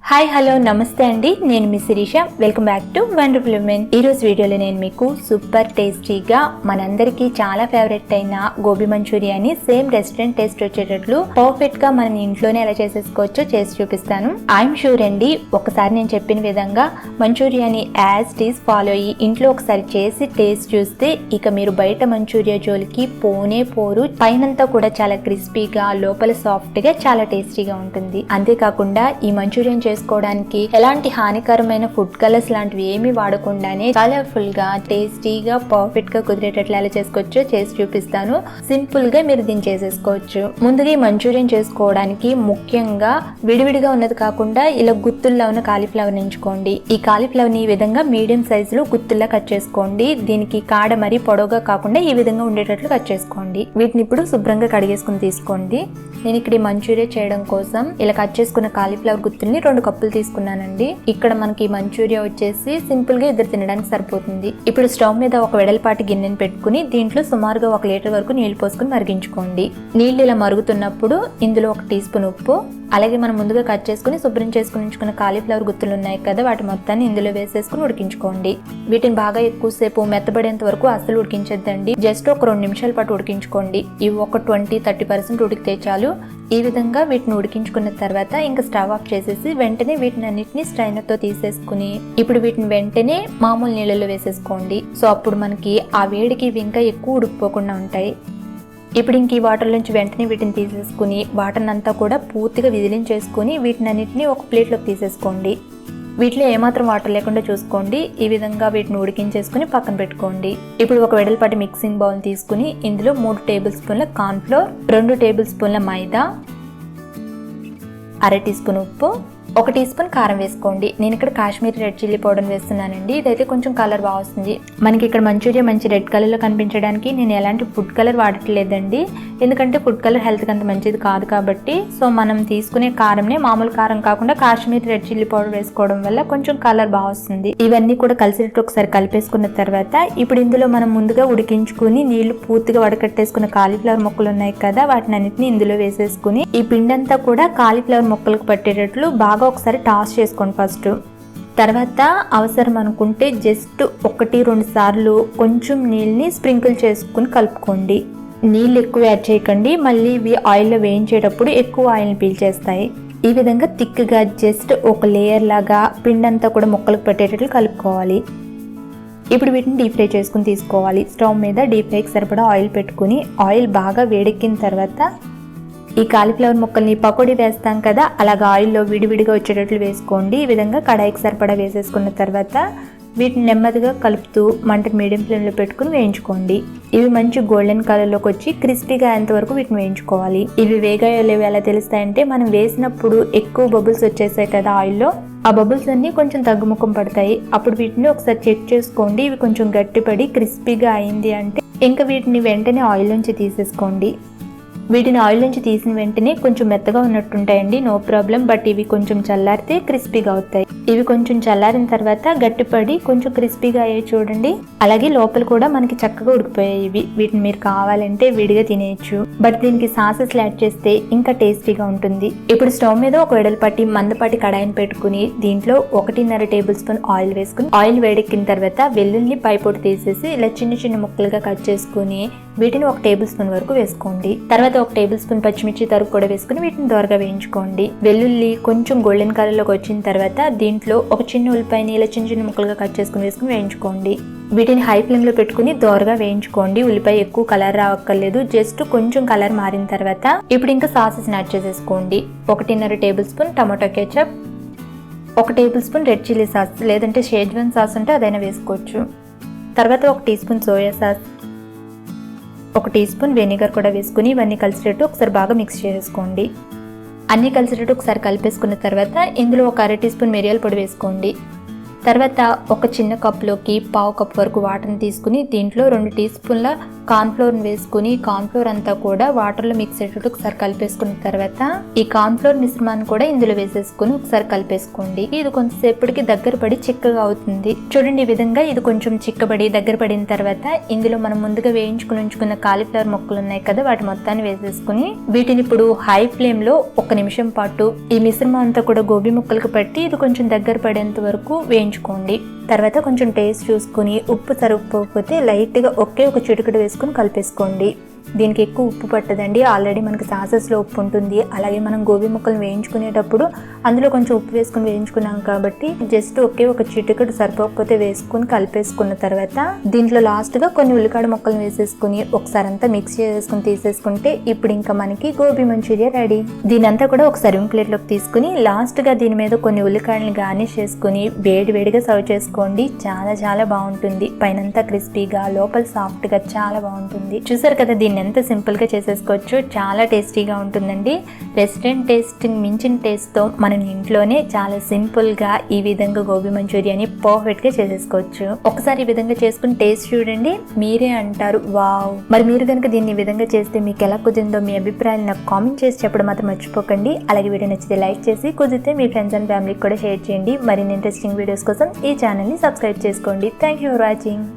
Hi hello నమస్తే అండి, నేను మీ Shirisha. Welcome back to wonderful women. ఈ రోజు వీడియోలో నేను మీకు సూపర్ టేస్టీగా మనందరికీ చాలా ఫేవరెట్ అయిన గోబీ మంచూరియాని సేమ్ రెస్టారెంట్ టేస్ట్ వచ్చేటట్లు పర్ఫెక్ట్ గా మనం ఇంట్లోనే ఎలా చేసేసుకోవచ్చో చేసి చూపిస్తాను. ఐఎమ్ షూర్ అండి, ఒకసారి నేను చెప్పిన విధంగా మంచూరియాని యాజ్ టీస్ ఫాలో అయ్యి ఇంట్లో ఒకసారి చేసి టేస్ట్ చూస్తే ఇక మీరు బయట మంచూరియా జోలికి పోనే పోరు. పైనంతా కూడా చాలా క్రిస్పీగా, లోపల సాఫ్ట్ గా చాలా టేస్టీగా ఉంటుంది. అంతేకాకుండా ఈ మంచూరియన్ చేసుకోవడానికి ఎలాంటి హానికరమైన ఫుడ్ కలర్స్ లాంటివి ఏమీ వాడకుండానే కలర్ఫుల్ గా, టేస్టీగా, పర్ఫెక్ట్ గా కుదిరేటట్లు ఎలా చేసుకోవచ్చో చేసి చూపిస్తాను. సింపుల్ గా మీరు దీన్ని చేసేసుకోవచ్చు. ముందుగా ఈ మంచూరియన్ చేసుకోవడానికి ముఖ్యంగా విడివిడిగా ఉన్నది కాకుండా ఇలా గుత్తుల్లో ఉన్న కాలీఫ్లవర్ ఎంచుకోండి. ఈ కాలీఫ్లవర్ ని ఈ విధంగా మీడియం సైజులో గుత్తుల్లా కట్ చేసుకోండి. దీనికి కాడ మరీ పొడవుగా కాకుండా ఈ విధంగా ఉండేటట్లు కట్ చేసుకోండి. వీటిని ఇప్పుడు శుభ్రంగా కడిగేసుకుని తీసుకోండి. నేను ఇక్కడ మంచూరియా చేయడం కోసం ఇలా కట్ చేసుకున్న కాలీఫ్లవర్ గుత్తుల్ని 2 కప్పులు తీసుకున్నానండి. ఇక్కడ మనకి మంచూరియా వచ్చేసి సింపుల్ గా ఇద్దరు తినడానికి సరిపోతుంది. ఇప్పుడు స్టవ్ మీద ఒక వెడల్పాటి గిన్నెని పెట్టుకుని దీంట్లో సుమారుగా 1 లీటర్ వరకు నీళ్లు పోసుకుని మరిగించుకోండి. నీళ్లు ఇలా మరుగుతున్నప్పుడు ఇందులో 1 టీ స్పూన్ ఉప్పు, అలాగే మనం ముందుగా కట్ చేసుకుని శుభ్రం చేసుకుని ఉంచుకున్న కాలీఫ్లవర్ గుత్తులు ఉన్నాయి కదా, వాటి మొత్తాన్ని ఇందులో వేసేసుకుని ఉడికించుకోండి. వీటిని బాగా ఎక్కువసేపు మెత్తబడేంత వరకు అస్సలు ఉడికించొద్దండి. జస్ట్ ఒక 2 నిమిషాల పాటు ఉడికించుకోండి. ఇవి ఒక 20-30% ఉడికితే చాలు. ఈ విధంగా వీటిని ఉడికించుకున్న తర్వాత ఇంకా స్టవ్ ఆఫ్ చేసేసి వెంటనే వీటిని అన్నిటిని స్ట్రైనర్ తో తీసేసుకుని ఇప్పుడు వీటిని వెంటనే మామూలు నీళ్ళలో వేసేసుకోండి. సో అప్పుడు మనకి ఆ వేడికి ఇవి ఇంకా ఎక్కువ ఉడికిపోకుండా ఉంటాయి. ఇప్పుడు ఇంక ఈ వాటర్ నుంచి వెంటనే వీటిని తీసేసుకుని వాటర్ అంతా కూడా పూర్తిగా విదిలించేసుకుని వీటిని అన్నిటిని ఒక ప్లేట్లోకి తీసేసుకోండి. వీటిలో ఏమాత్రం వాటర్ లేకుండా చూసుకోండి. ఈ విధంగా వీటిని ఉడికించేసుకుని పక్కన పెట్టుకోండి. ఇప్పుడు ఒక వెడల్పాటి మిక్సింగ్ బౌల్ తీసుకుని ఇందులో 3 టేబుల్ స్పూన్ల కార్న్ ఫ్లోర్, 2 టేబుల్ స్పూన్ల మైదా, 1/2 టీ స్పూన్ ఉప్పు, 1 టీ స్పూన్ కారం వేసుకోండి. నేను ఇక్కడ కాశ్మీరీ రెడ్ చిల్లీ పౌడర్ వేస్తున్నానండి. ఇదైతే కొంచెం కలర్ బాగా వస్తుంది. మనకి ఇక్కడ మంచూరియా మంచి రెడ్ కలర్ లో కనిపించడానికి నేను ఎలాంటి ఫుడ్ కలర్ వాడట్లేదండి, ఎందుకంటే ఫుడ్ కలర్ హెల్త్ కి అంత మంచిది కాదు కాబట్టి. సో మనం తీసుకునే కారంనే మామూలు కారం కాకుండా కాశ్మీరీ రెడ్ చిల్లీ పౌడర్ వేసుకోవడం వల్ల కొంచెం కలర్ బాగా వస్తుంది. ఇవన్నీ కూడా కలిసినట్టు ఒకసారి కలిపేసుకున్న తర్వాత ఇప్పుడు ఇందులో మనం ముందుగా ఉడికించుకుని నీళ్లు పూర్తిగా వడకట్టేసుకున్న కాలీఫ్లవర్ ముక్కలు ఉన్నాయి కదా, వాటిని అన్నిటిని ఇందులో వేసేసుకుని ఈ పిండంతా కూడా కాలీఫ్లవర్ ముక్కలకు పట్టేటట్లు బాగా ఒకసారి టాస్ చేసుకోండి. ఫస్ట్ తర్వాత అవసరం అనుకుంటే జస్ట్ 1-2 సార్లు కొంచెం నీళ్ళని స్ప్రింకిల్ చేసుకుని కలుపుకోండి. నీళ్ళు ఎక్కువ యాడ్ చేయకండి, మళ్ళీ ఇవి ఆయిల్లో వేయించేటప్పుడు ఎక్కువ ఆయిల్ని పీల్చేస్తాయి. ఈ విధంగా థిక్గా జస్ట్ ఒక లేయర్ లాగా పిండంతా కూడా ముక్కలకు పట్టేటట్లు కలుపుకోవాలి. ఇప్పుడు వీటిని డీప్ ఫ్రై చేసుకుని తీసుకోవాలి. స్టవ్ మీద డీప్ ఫ్రైకి సరిపడా ఆయిల్ పెట్టుకుని ఆయిల్ బాగా వేడెక్కిన తర్వాత ఈ కాలీఫ్లవర్ ముక్కల్ని పకోడీ వేస్తాం కదా, అలాగా ఆయిల్లో విడివిడిగా వచ్చేటట్లు వేసుకోండి. ఈ విధంగా కడాయికి సరిపడా వేసేసుకున్న తర్వాత వీటిని నెమ్మదిగా కలుపుతూ మంటని మీడియం ఫ్లేమ్లో పెట్టుకుని వేయించుకోండి. ఇవి మంచి గోల్డెన్ కలర్లోకి వచ్చి క్రిస్పీగా అయ్యేంత వరకు వీటిని వేయించుకోవాలి. ఇవి వేగాయో లేవో ఎలా తెలుస్తాయంటే మనం వేసినప్పుడు ఎక్కువ బబుల్స్ వచ్చేసాయి కదా ఆయిల్లో, ఆ బబుల్స్ అన్ని కొంచెం తగ్గుముఖం పడతాయి. అప్పుడు వీటిని ఒకసారి చెక్ చేసుకోండి. ఇవి కొంచెం గట్టిపడి క్రిస్పీగా అయింది అంటే ఇంకా వీటిని వెంటనే ఆయిల్ నుంచి తీసేసుకోండి. వీటిని ఆయిల్ నుంచి తీసిన వెంటనే కొంచెం మెత్తగా ఉన్నట్టుంటాయండి, నో ప్రాబ్లం. బట్ ఇవి కొంచెం చల్లారితే క్రిస్పీగా అవుతాయి. ఇవి కొంచెం చల్లారిన తర్వాత గట్టిపడి కొంచెం క్రిస్పీగా అయ్యాయి చూడండి. అలాగే లోపల కూడా మనకి చక్కగా ఉడికిపోయాయి. వీటిని మీరు కావాలంటే విడిగా తినేయచ్చు, బట్ దీనికి సాసెస్ యాడ్ చేస్తే ఇంకా టేస్టీగా ఉంటుంది. ఇప్పుడు స్టవ్ మీద ఒక వెడల్పాటి మందపాటి కడాయిని పెట్టుకుని దీంట్లో 1.5 టేబుల్ స్పూన్ ఆయిల్ వేసుకుని ఆయిల్ వేడెక్కిన తర్వాత వెల్లుల్లి పైపొట్టు తీసేసి ఇలా చిన్న చిన్న ముక్కలుగా కట్ చేసుకుని వీటిని 1 టేబుల్ స్పూన్ వరకు వేసుకోండి. తర్వాత 1 టేబుల్ స్పూన్ పచ్చిమిర్చి తరుగు కూడా వేసుకుని వీటిని దోరగా వేయించుకోండి. వెల్లుల్లి కొంచెం గోల్డెన్ కలర్ లోకి వచ్చిన తర్వాత దీంట్లో ఒక చిన్న ఉల్లిపాయని ఇలా చిన్న చిన్న ముక్కలుగా కట్ చేసుకుని వేసుకుని వేయించుకోండి. వీటిని హై ఫ్లేమ్ లో పెట్టుకుని దోరగా వేయించుకోండి. ఉల్లిపాయ ఎక్కువ కలర్ రావక్కర్లేదు, జస్ట్ కొంచెం కలర్ మారిన తర్వాత ఇప్పుడు ఇంకా సాసెస్ యాడ్ చేసేసుకోండి. 1.5 tablespoon tomato ketchup, 1 tablespoon red chilli sauce, లేదంటే షేజ్వాన్ సాస్ ఉంటే అదైనా వేసుకోవచ్చు. తర్వాత 1 teaspoon soya sauce, 1 teaspoon vinegar కూడా వేసుకుని ఇవన్నీ కలిసేటట్టు ఒకసారి బాగా మిక్స్ చేసుకోండి. అన్నీ కలిసేటట్టు ఒకసారి కలిపేసుకున్న తర్వాత ఇందులో ఒక 1/2 టీ స్పూన్ మిరియాల పొడి వేసుకోండి. తర్వాత ఒక చిన్న కప్లోకి పావు కప్ వరకు వాటర్ని తీసుకుని దీంట్లో 2 టీ స్పూన్ల కార్న్ఫ్లోర్ని వేసుకుని కార్న్ఫ్లోర్ అంతా కూడా వాటర్లో మిక్స్ అయ్యేటట్టు ఒకసారి కలిపేసుకున్న తర్వాత ఈ కార్న్ఫ్లోర్ మిశ్రమాన్ని కూడా ఇందులో వేసేసుకుని ఒకసారి కలిపేసుకోండి. ఇది కొంచెంసేపటికి దగ్గర పడి చిక్కగా అవుతుంది. చూడండి, ఈ విధంగా ఇది కొంచెం చిక్కబడి దగ్గర పడిన తర్వాత ఇందులో మనం ముందుగా వేయించుకుని ఉంచుకున్న కాలీఫ్లవర్ ముక్కలు ఉన్నాయి కదా, వాటి మొత్తాన్ని వేసేసుకుని వీటిని ఇప్పుడు హై ఫ్లేమ్ లో 1 నిమిషం పాటు ఈ మిశ్రమం అంతా కూడా గోబీ ముక్కలకు పట్టి ఇది కొంచెం దగ్గర పడేంత వరకు వేయించుకోండి. తర్వాత కొంచెం టేస్ట్ చూసుకుని ఉప్పు సరిపోకపోతే లైట్గా ఒకే ఒక చిటికెడు వేసుకుని కలిపేసుకోండి. దీనికి ఎక్కువ ఉప్పు పట్టదండి, ఆల్రెడీ మనకి సాసెస్లో ఉప్పు ఉంటుంది. అలాగే మనం గోబీ ముక్కలు వేయించుకునేటప్పుడు అందులో కొంచెం ఉప్పు వేసుకుని వేయించుకున్నాం కాబట్టి జస్ట్ ఒకే ఒక చిటికెడు సరిపోకపోతే వేసుకుని కలిపేసుకున్న తర్వాత దీంట్లో లాస్ట్గా కొన్ని ఉల్లిగడ్డ ముక్కలు వేసేసుకుని ఒకసారి అంతా మిక్స్ చేసుకుని తీసేసుకుంటే ఇప్పుడు ఇంకా మనకి గోబీ మంచూరియా రెడీ. దీనంతా కూడా ఒక సర్వింగ్ ప్లేట్లోకి తీసుకుని లాస్ట్గా దీని మీద కొన్ని ఉల్లిగడ్డలు గార్నిష్ చేసుకుని వేడిగా సర్వ్ చేసుకోండి. చాలా చాలా బాగుంటుంది. పైనంతా క్రిస్పీగా లోపల సాఫ్ట్గా చాలా బాగుంటుంది. చూసారు కదా, దీన్ని ఎంత సింపుల్గా చేసేసుకోవచ్చు. చాలా టేస్టీగా ఉంటుందండి. రెస్టారెంట్ టేస్ట్ మించిన టేస్ట్తో మనం ఇంట్లోనే చాలా సింపుల్గా ఈ విధంగా గోబీ మంచూరియాని పర్ఫెక్ట్గా చేసేసుకోవచ్చు. ఒకసారి ఈ విధంగా చేసుకుని టేస్ట్ చూడండి, మీరే అంటారు వావ్. మరి మీరు కనుక దీన్ని ఈ విధంగా చేస్తే మీకు ఎలా కుదిరిందో మీ అభిప్రాయాలు నాకు కామెంట్ చేసి చెప్పడం మాత్రం మర్చిపోకండి. అలాగే వీడియో నచ్చితే లైక్ చేసి కుదిరితే మీ ఫ్రెండ్స్ అండ్ ఫ్యామిలీకి కూడా షేర్ చేయండి. మరిన్ని ఇంట్రెస్టింగ్ వీడియోస్ కోసం ఈ ఛానల్ని సబ్స్క్రైబ్ చేసుకోండి. Thank you for watching.